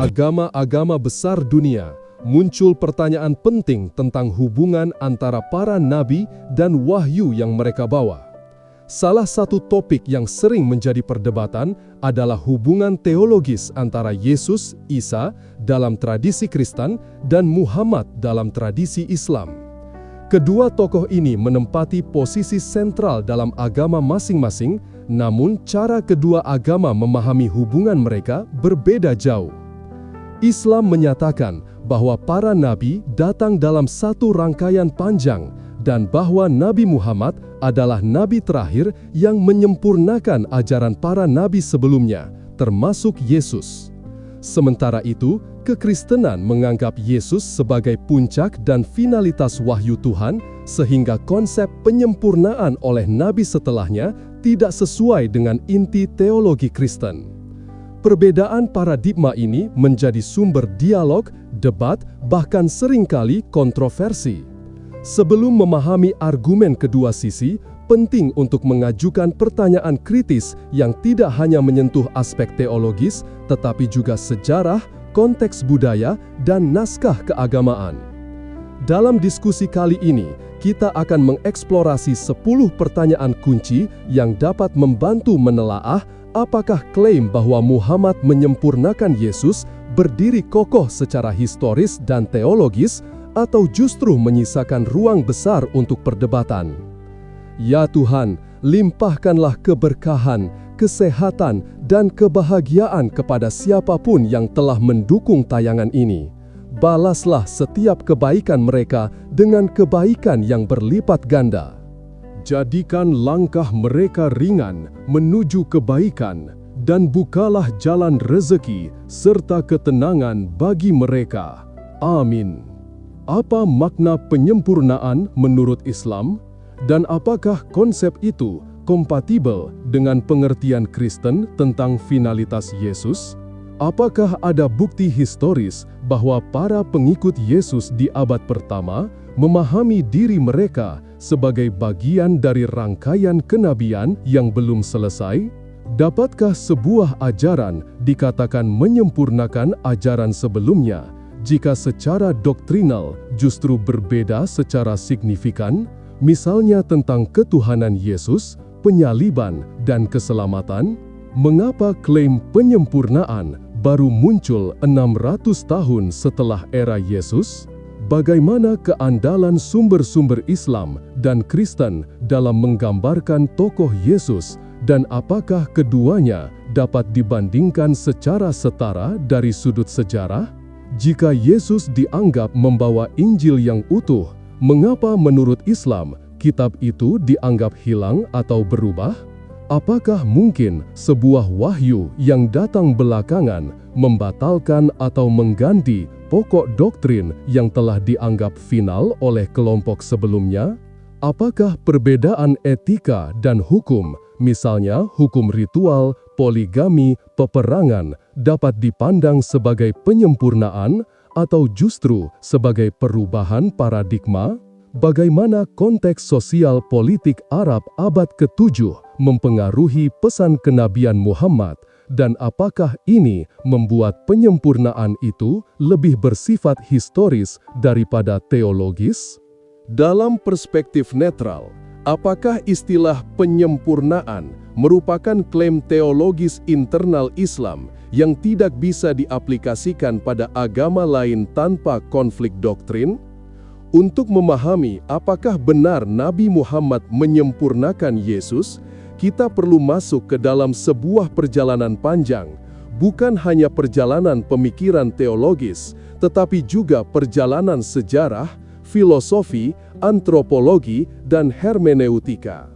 agama-agama besar dunia, muncul pertanyaan penting tentang hubungan antara para nabi dan wahyu yang mereka bawa. Salah satu topik yang sering menjadi perdebatan adalah hubungan teologis antara Yesus, Isa dalam tradisi Kristen dan Muhammad dalam tradisi Islam. Kedua tokoh ini menempati posisi sentral dalam agama masing-masing, namun cara kedua agama memahami hubungan mereka berbeda jauh. Islam menyatakan bahwa para nabi datang dalam satu rangkaian panjang dan bahwa Nabi Muhammad adalah nabi terakhir yang menyempurnakan ajaran para nabi sebelumnya, termasuk Yesus. Sementara itu, kekristenan menganggap Yesus sebagai puncak dan finalitas wahyu Tuhan, sehingga konsep penyempurnaan oleh nabi setelahnya tidak sesuai dengan inti teologi Kristen. Perbedaan paradigma ini menjadi sumber dialog, debat, bahkan seringkali kontroversi. Sebelum memahami argumen kedua sisi, penting untuk mengajukan pertanyaan kritis yang tidak hanya menyentuh aspek teologis, tetapi juga sejarah, konteks budaya, dan naskah keagamaan. Dalam diskusi kali ini, kita akan mengeksplorasi 10 pertanyaan kunci yang dapat membantu menelaah apakah klaim bahwa Muhammad menyempurnakan Yesus berdiri kokoh secara historis dan teologis, atau justru menyisakan ruang besar untuk perdebatan. Ya Tuhan, limpahkanlah keberkahan, kesehatan, dan kebahagiaan kepada siapapun yang telah mendukung tayangan ini. Balaslah setiap kebaikan mereka dengan kebaikan yang berlipat ganda. Jadikan langkah mereka ringan menuju kebaikan, dan bukalah jalan rezeki serta ketenangan bagi mereka. Amin. Apa makna penyempurnaan menurut Islam? Dan apakah konsep itu kompatibel dengan pengertian Kristen tentang finalitas Yesus? Apakah ada bukti historis bahwa para pengikut Yesus di abad pertama memahami diri mereka sebagai bagian dari rangkaian kenabian yang belum selesai? Dapatkah sebuah ajaran dikatakan menyempurnakan ajaran sebelumnya jika secara doktrinal justru berbeda secara signifikan, misalnya tentang ketuhanan Yesus, penyaliban, dan keselamatan? Mengapa klaim penyempurnaan baru muncul 600 tahun setelah era Yesus? Bagaimana keandalan sumber-sumber Islam dan Kristen dalam menggambarkan tokoh Yesus, dan apakah keduanya dapat dibandingkan secara setara dari sudut sejarah? Jika Yesus dianggap membawa Injil yang utuh, mengapa menurut Islam kitab itu dianggap hilang atau berubah? Apakah mungkin sebuah wahyu yang datang belakangan membatalkan atau mengganti pokok doktrin yang telah dianggap final oleh kelompok sebelumnya? Apakah perbedaan etika dan hukum, misalnya hukum ritual, poligami, peperangan, dapat dipandang sebagai penyempurnaan atau justru sebagai perubahan paradigma? Bagaimana konteks sosial politik Arab abad ke-7 mempengaruhi pesan kenabian Muhammad, dan apakah ini membuat penyempurnaan itu lebih bersifat historis daripada teologis? Dalam perspektif netral, apakah istilah penyempurnaan merupakan klaim teologis internal Islam yang tidak bisa diaplikasikan pada agama lain tanpa konflik doktrin? Untuk memahami apakah benar Nabi Muhammad menyempurnakan Yesus, kita perlu masuk ke dalam sebuah perjalanan panjang, bukan hanya perjalanan pemikiran teologis, tetapi juga perjalanan sejarah, filosofi, antropologi, dan hermeneutika.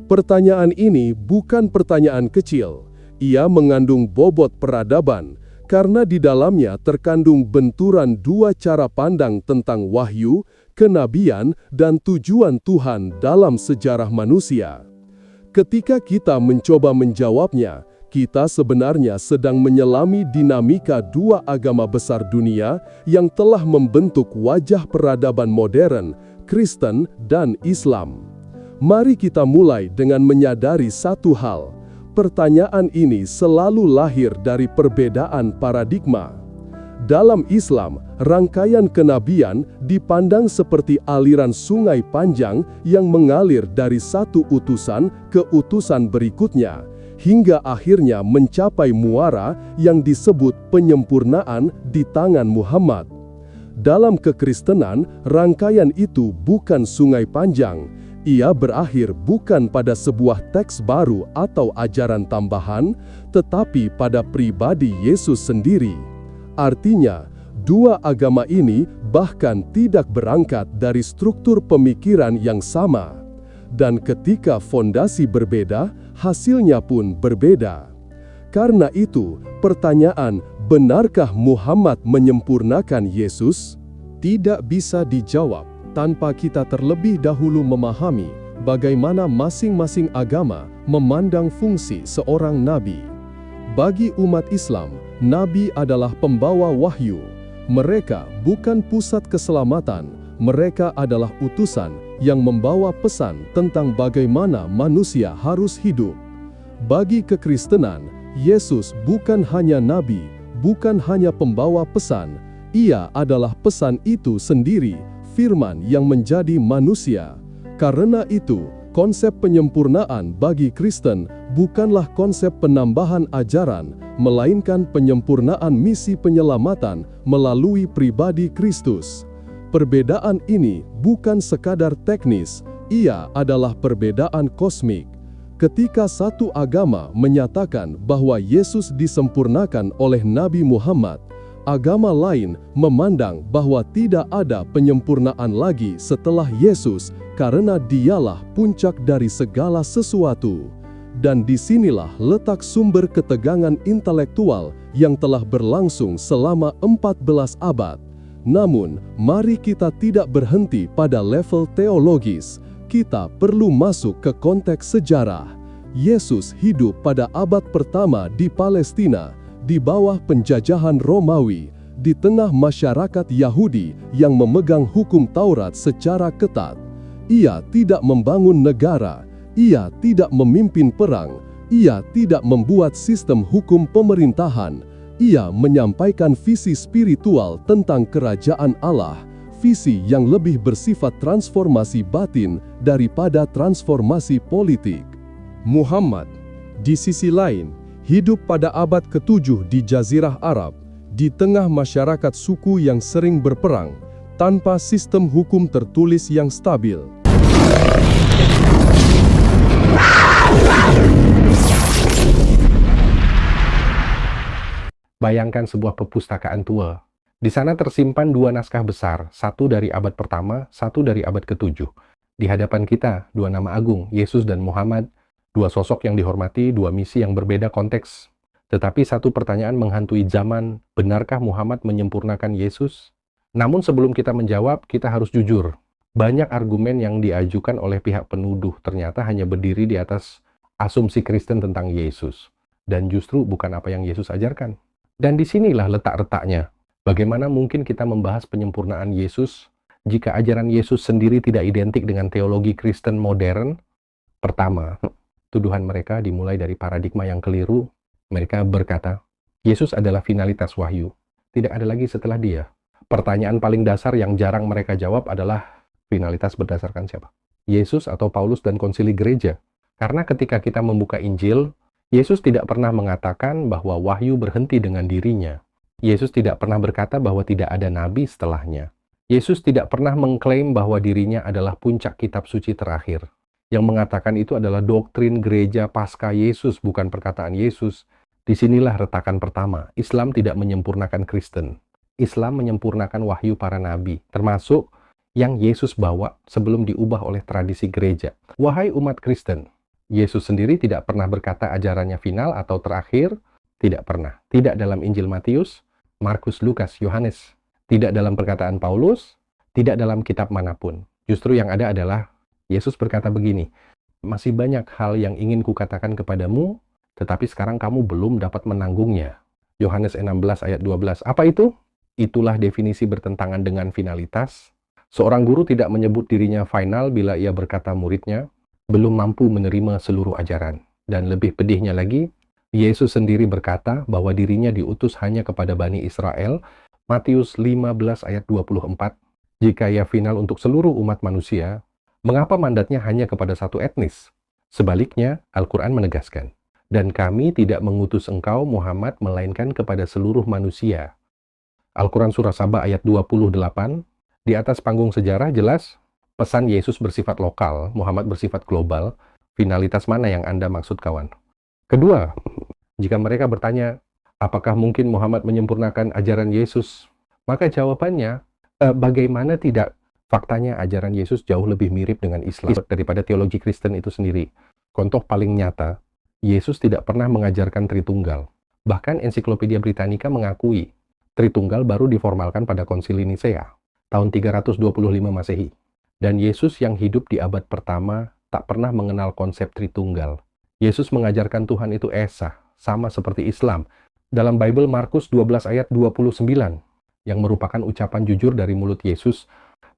Pertanyaan ini bukan pertanyaan kecil. Ia mengandung bobot peradaban, karena di dalamnya terkandung benturan dua cara pandang tentang wahyu, kenabian, dan tujuan Tuhan dalam sejarah manusia. Ketika kita mencoba menjawabnya, kita sebenarnya sedang menyelami dinamika dua agama besar dunia yang telah membentuk wajah peradaban modern, Kristen, dan Islam. Mari kita mulai dengan menyadari satu hal. Pertanyaan ini selalu lahir dari perbedaan paradigma. Dalam Islam, rangkaian kenabian dipandang seperti aliran sungai panjang yang mengalir dari satu utusan ke utusan berikutnya, hingga akhirnya mencapai muara yang disebut penyempurnaan di tangan Muhammad. Dalam kekristenan, rangkaian itu bukan sungai panjang. Ia berakhir bukan pada sebuah teks baru atau ajaran tambahan, tetapi pada pribadi Yesus sendiri. Artinya, dua agama ini bahkan tidak berangkat dari struktur pemikiran yang sama. Dan ketika fondasi berbeda, hasilnya pun berbeda. Karena itu, pertanyaan, benarkah Muhammad menyempurnakan Yesus? Tidak bisa dijawab tanpa kita terlebih dahulu memahami bagaimana masing-masing agama memandang fungsi seorang nabi. Bagi umat Islam, nabi adalah pembawa wahyu. Mereka bukan pusat keselamatan, mereka adalah utusan yang membawa pesan tentang bagaimana manusia harus hidup. Bagi kekristenan, Yesus bukan hanya nabi, bukan hanya pembawa pesan, ia adalah pesan itu sendiri, firman yang menjadi manusia. Karena itu, konsep penyempurnaan bagi Kristen bukanlah konsep penambahan ajaran, melainkan penyempurnaan misi penyelamatan melalui pribadi Kristus. Perbedaan ini bukan sekadar teknis, ia adalah perbedaan kosmik. Ketika satu agama menyatakan bahwa Yesus disempurnakan oleh Nabi Muhammad, agama lain memandang bahwa tidak ada penyempurnaan lagi setelah Yesus karena dialah puncak dari segala sesuatu. Dan disinilah letak sumber ketegangan intelektual yang telah berlangsung selama 14 abad. Namun, mari kita tidak berhenti pada level teologis. Kita perlu masuk ke konteks sejarah. Yesus hidup pada abad pertama di Palestina, di bawah penjajahan Romawi, di tengah masyarakat Yahudi yang memegang hukum Taurat secara ketat. Ia tidak membangun negara, ia tidak memimpin perang, ia tidak membuat sistem hukum pemerintahan. Ia menyampaikan visi spiritual tentang kerajaan Allah, visi yang lebih bersifat transformasi batin daripada transformasi politik. Muhammad, di sisi lain, hidup pada abad ke-7 di Jazirah Arab, di tengah masyarakat suku yang sering berperang, tanpa sistem hukum tertulis yang stabil. Bayangkan sebuah perpustakaan tua. Di sana tersimpan dua naskah besar, satu dari abad pertama, satu dari abad ke-7. Di hadapan kita, dua nama agung, Yesus dan Muhammad, dua sosok yang dihormati, dua misi yang berbeda konteks. Tetapi satu pertanyaan menghantui zaman, benarkah Muhammad menyempurnakan Yesus? Namun sebelum kita menjawab, kita harus jujur. Banyak argumen yang diajukan oleh pihak penuduh ternyata hanya berdiri di atas asumsi Kristen tentang Yesus. Dan justru bukan apa yang Yesus ajarkan. Dan disinilah letak-letaknya. Bagaimana mungkin kita membahas penyempurnaan Yesus jika ajaran Yesus sendiri tidak identik dengan teologi Kristen modern? Pertama, tuduhan mereka dimulai dari paradigma yang keliru. Mereka berkata, Yesus adalah finalitas wahyu. Tidak ada lagi setelah dia. Pertanyaan paling dasar yang jarang mereka jawab adalah, finalitas berdasarkan siapa? Yesus atau Paulus dan konsili gereja? Karena ketika kita membuka Injil, Yesus tidak pernah mengatakan bahwa wahyu berhenti dengan dirinya. Yesus tidak pernah berkata bahwa tidak ada nabi setelahnya. Yesus tidak pernah mengklaim bahwa dirinya adalah puncak kitab suci terakhir. Yang mengatakan itu adalah doktrin gereja pasca Yesus, bukan perkataan Yesus. Disinilah retakan pertama. Islam tidak menyempurnakan Kristen. Islam menyempurnakan wahyu para nabi, termasuk yang Yesus bawa sebelum diubah oleh tradisi gereja. Wahai umat Kristen, Yesus sendiri tidak pernah berkata ajarannya final atau terakhir. Tidak pernah. Tidak dalam Injil Matius, Markus, Lukas, Yohanes. Tidak dalam perkataan Paulus, tidak dalam kitab manapun. Justru yang ada adalah Yesus berkata begini, masih banyak hal yang ingin kukatakan kepadamu, tetapi sekarang kamu belum dapat menanggungnya. Yohanes 16 ayat 12. Apa itu? Itulah definisi bertentangan dengan finalitas. Seorang guru tidak menyebut dirinya final bila ia berkata muridnya belum mampu menerima seluruh ajaran. Dan lebih pedihnya lagi, Yesus sendiri berkata bahwa dirinya diutus hanya kepada Bani Israel, Matius 15 ayat 24, jika ia final untuk seluruh umat manusia, mengapa mandatnya hanya kepada satu etnis? Sebaliknya, Al-Quran menegaskan, dan kami tidak mengutus engkau Muhammad melainkan kepada seluruh manusia. Al-Quran Surah Saba ayat 28, di atas panggung sejarah jelas, pesan Yesus bersifat lokal, Muhammad bersifat global. Finalitas mana yang Anda maksud, kawan? Kedua, jika mereka bertanya, apakah mungkin Muhammad menyempurnakan ajaran Yesus? Maka jawabannya, bagaimana tidak? Faktanya ajaran Yesus jauh lebih mirip dengan Islam daripada teologi Kristen itu sendiri. Contoh paling nyata, Yesus tidak pernah mengajarkan Tritunggal. Bahkan Ensiklopedia Britannica mengakui, Tritunggal baru diformalkan pada Konsili Nisea, tahun 325 Masehi. Dan Yesus yang hidup di abad pertama tak pernah mengenal konsep Tritunggal. Yesus mengajarkan Tuhan itu Esa, sama seperti Islam. Dalam Bible Markus 12 ayat 29, yang merupakan ucapan jujur dari mulut Yesus,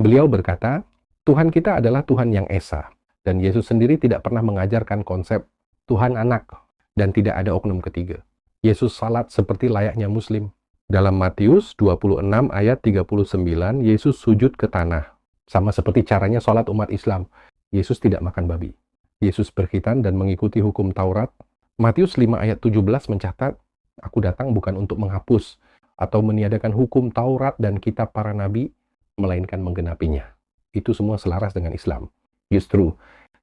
beliau berkata, Tuhan kita adalah Tuhan yang Esa. Dan Yesus sendiri tidak pernah mengajarkan konsep Tuhan anak, dan tidak ada oknum ketiga. Yesus salat seperti layaknya Muslim. Dalam Matius 26 ayat 39, Yesus sujud ke tanah. Sama seperti caranya salat umat Islam. Yesus tidak makan babi. Yesus berkhitan dan mengikuti hukum Taurat. Matius 5 ayat 17 mencatat, aku datang bukan untuk menghapus atau meniadakan hukum Taurat dan kitab para nabi, melainkan menggenapinya. Itu semua selaras dengan Islam. Justru,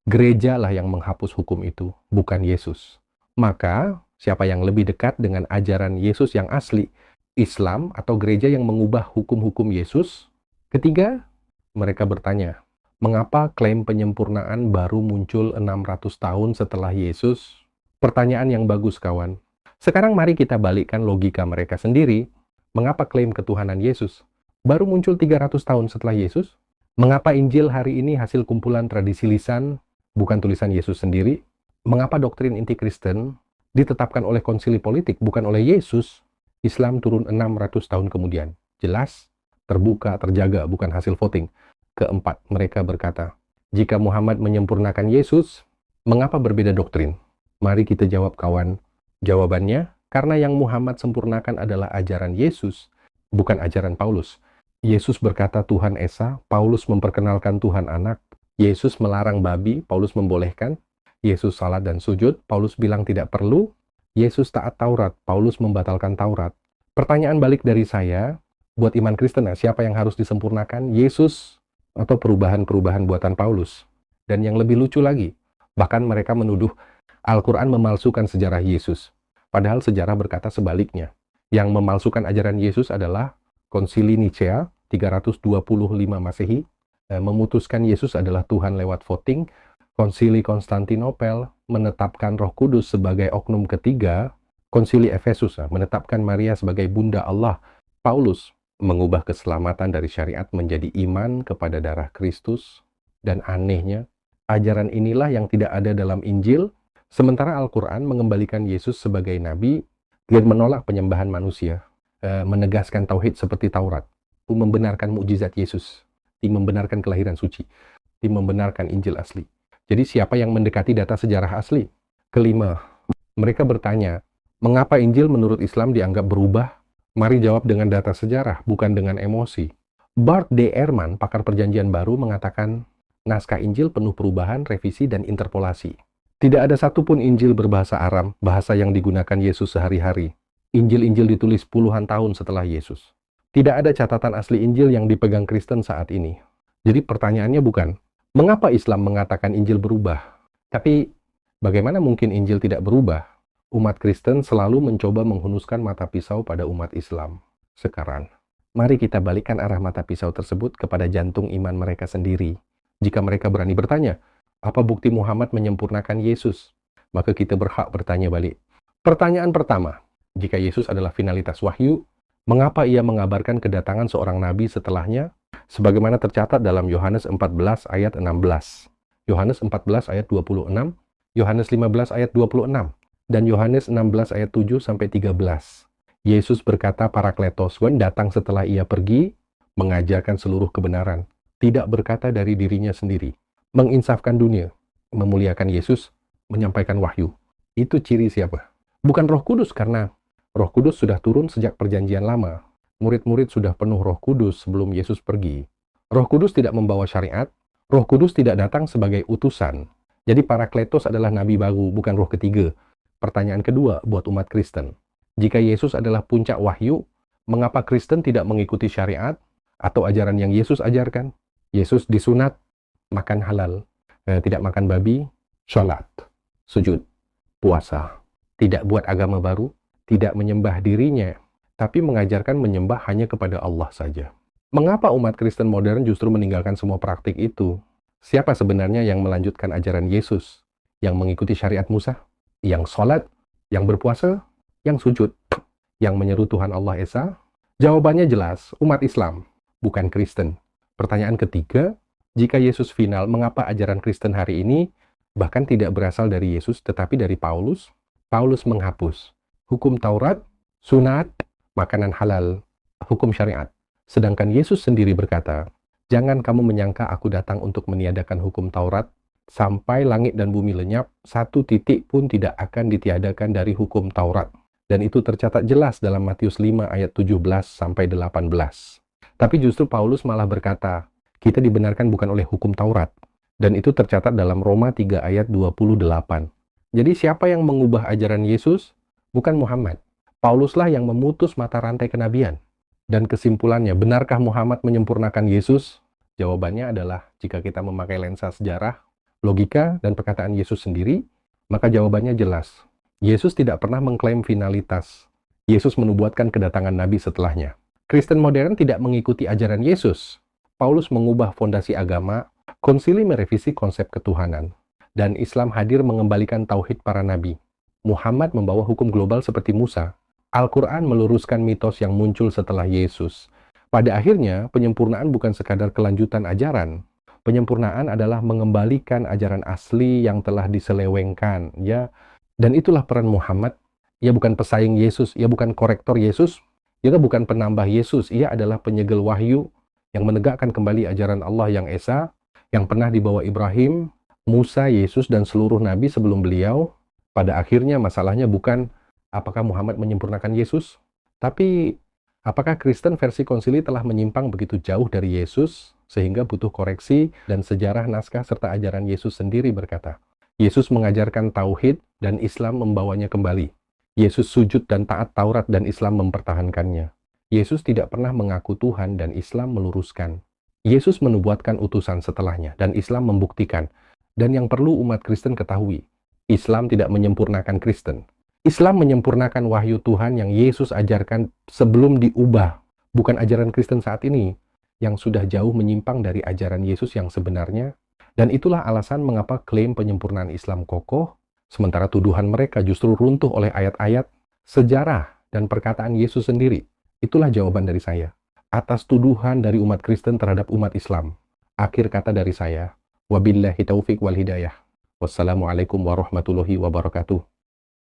gereja lah yang menghapus hukum itu, bukan Yesus. Maka, siapa yang lebih dekat dengan ajaran Yesus yang asli? Islam atau gereja yang mengubah hukum-hukum Yesus? Ketiga, mereka bertanya, mengapa klaim penyempurnaan baru muncul 600 tahun setelah Yesus? Pertanyaan yang bagus, kawan. Sekarang mari kita balikkan logika mereka sendiri. Mengapa klaim ketuhanan Yesus baru muncul 300 tahun setelah Yesus? Mengapa Injil hari ini hasil kumpulan tradisi lisan, bukan tulisan Yesus sendiri? Mengapa doktrin inti Kristen ditetapkan oleh konsili politik, bukan oleh Yesus? Islam turun 600 tahun kemudian. Jelas, terbuka, terjaga, bukan hasil voting. Keempat, mereka berkata, jika Muhammad menyempurnakan Yesus, mengapa berbeda doktrin? Mari kita jawab, kawan. Jawabannya, karena yang Muhammad sempurnakan adalah ajaran Yesus, bukan ajaran Paulus. Yesus berkata Tuhan Esa, Paulus memperkenalkan Tuhan Anak. Yesus melarang babi, Paulus membolehkan. Yesus salat dan sujud, Paulus bilang tidak perlu. Yesus taat Taurat, Paulus membatalkan Taurat. Pertanyaan balik dari saya, buat iman Kristen, siapa yang harus disempurnakan? Yesus atau perubahan-perubahan buatan Paulus? Dan yang lebih lucu lagi, bahkan mereka menuduh Al-Quran memalsukan sejarah Yesus. Padahal sejarah berkata sebaliknya. Yang memalsukan ajaran Yesus adalah Konsili Nicea 325 Masehi, memutuskan Yesus adalah Tuhan lewat voting. Konsili Konstantinopel menetapkan Roh Kudus sebagai oknum ketiga. Konsili Efesus menetapkan Maria sebagai Bunda Allah. Paulus mengubah keselamatan dari syariat menjadi iman kepada darah Kristus. Dan anehnya, ajaran inilah yang tidak ada dalam Injil, sementara Al-Quran mengembalikan Yesus sebagai nabi dan menolak penyembahan manusia, menegaskan tauhid seperti Taurat, membenarkan mukjizat Yesus, membenarkan kelahiran suci, membenarkan Injil asli. Jadi siapa yang mendekati data sejarah asli? Kelima, mereka bertanya, mengapa Injil menurut Islam dianggap berubah? Mari jawab dengan data sejarah, bukan dengan emosi. Bart D. Ehrman, pakar perjanjian baru, mengatakan, naskah Injil penuh perubahan, revisi, dan interpolasi. Tidak ada satupun Injil berbahasa Aram, bahasa yang digunakan Yesus sehari-hari. Injil-Injil ditulis puluhan tahun setelah Yesus. Tidak ada catatan asli Injil yang dipegang Kristen saat ini. Jadi pertanyaannya bukan, mengapa Islam mengatakan Injil berubah? Tapi, bagaimana mungkin Injil tidak berubah? Umat Kristen selalu mencoba menghunuskan mata pisau pada umat Islam. Sekarang, mari kita balikkan arah mata pisau tersebut kepada jantung iman mereka sendiri. Jika mereka berani bertanya, apa bukti Muhammad menyempurnakan Yesus? Maka kita berhak bertanya balik. Pertanyaan pertama, jika Yesus adalah finalitas wahyu, mengapa ia mengabarkan kedatangan seorang nabi setelahnya? Sebagaimana tercatat dalam Yohanes 14 ayat 16, Yohanes 14 ayat 26, Yohanes 15 ayat 26, dan Yohanes 16 ayat 7-13. Yesus berkata Parakletos datang setelah ia pergi, mengajarkan seluruh kebenaran, tidak berkata dari dirinya sendiri. Menginsafkan dunia, memuliakan Yesus, menyampaikan wahyu. Itu ciri siapa? Bukan Roh Kudus, karena Roh Kudus sudah turun sejak perjanjian lama. Murid-murid sudah penuh Roh Kudus sebelum Yesus pergi. Roh Kudus tidak membawa syariat, Roh Kudus tidak datang sebagai utusan. Jadi Parakletos adalah nabi baru, bukan roh ketiga. Pertanyaan kedua buat umat Kristen. Jika Yesus adalah puncak wahyu, mengapa Kristen tidak mengikuti syariat atau ajaran yang Yesus ajarkan? Yesus disunat, makan halal, tidak makan babi, sholat, sujud, puasa. Tidak buat agama baru, tidak menyembah dirinya, tapi mengajarkan menyembah hanya kepada Allah saja. Mengapa umat Kristen modern justru meninggalkan semua praktik itu? Siapa sebenarnya yang melanjutkan ajaran Yesus? Yang mengikuti syariat Musa? Yang sholat? Yang berpuasa? Yang sujud? Yang menyeru Tuhan Allah Esa? Jawabannya jelas, umat Islam, bukan Kristen. Pertanyaan ketiga, jika Yesus final, mengapa ajaran Kristen hari ini bahkan tidak berasal dari Yesus tetapi dari Paulus? Paulus menghapus hukum Taurat, sunat, makanan halal, hukum syariat. Sedangkan Yesus sendiri berkata, "Jangan kamu menyangka aku datang untuk meniadakan hukum Taurat, sampai langit dan bumi lenyap, satu titik pun tidak akan ditiadakan dari hukum Taurat." Dan itu tercatat jelas dalam Matius 5 ayat 17 sampai 18. Tapi justru Paulus malah berkata, kita dibenarkan bukan oleh hukum Taurat. Dan itu tercatat dalam Roma 3 ayat 28. Jadi siapa yang mengubah ajaran Yesus? Bukan Muhammad. Pauluslah yang memutus mata rantai kenabian. Dan kesimpulannya, benarkah Muhammad menyempurnakan Yesus? Jawabannya adalah, jika kita memakai lensa sejarah, logika, dan perkataan Yesus sendiri, maka jawabannya jelas. Yesus tidak pernah mengklaim finalitas. Yesus menubuatkan kedatangan Nabi setelahnya. Kristen modern tidak mengikuti ajaran Yesus. Paulus mengubah fondasi agama, konsili merevisi konsep ketuhanan, dan Islam hadir mengembalikan tauhid para nabi. Muhammad membawa hukum global seperti Musa. Al-Quran meluruskan mitos yang muncul setelah Yesus. Pada akhirnya, penyempurnaan bukan sekadar kelanjutan ajaran. Penyempurnaan adalah mengembalikan ajaran asli yang telah diselewengkan. Ya, dan itulah peran Muhammad. Ia bukan pesaing Yesus, ia bukan korektor Yesus, ia bukan penambah Yesus, ia adalah penyegel wahyu yang menegakkan kembali ajaran Allah yang esa, yang pernah dibawa Ibrahim, Musa, Yesus, dan seluruh nabi sebelum beliau. Pada akhirnya masalahnya bukan apakah Muhammad menyempurnakan Yesus, tapi apakah Kristen versi konsili telah menyimpang begitu jauh dari Yesus sehingga butuh koreksi, dan sejarah naskah serta ajaran Yesus sendiri berkata, Yesus mengajarkan tauhid dan Islam membawanya kembali. Yesus sujud dan taat Taurat dan Islam mempertahankannya. Yesus tidak pernah mengaku Tuhan dan Islam meluruskan. Yesus menubuatkan utusan setelahnya dan Islam membuktikan. Dan yang perlu umat Kristen ketahui, Islam tidak menyempurnakan Kristen. Islam menyempurnakan wahyu Tuhan yang Yesus ajarkan sebelum diubah. Bukan ajaran Kristen saat ini, yang sudah jauh menyimpang dari ajaran Yesus yang sebenarnya. Dan itulah alasan mengapa klaim penyempurnaan Islam kokoh, sementara tuduhan mereka justru runtuh oleh ayat-ayat, sejarah, dan perkataan Yesus sendiri. Itulah jawaban dari saya. Atas tuduhan dari umat Kristen terhadap umat Islam. Akhir kata dari saya, wabillahi taufiq wal hidayah. Wassalamualaikum warahmatullahi wabarakatuh.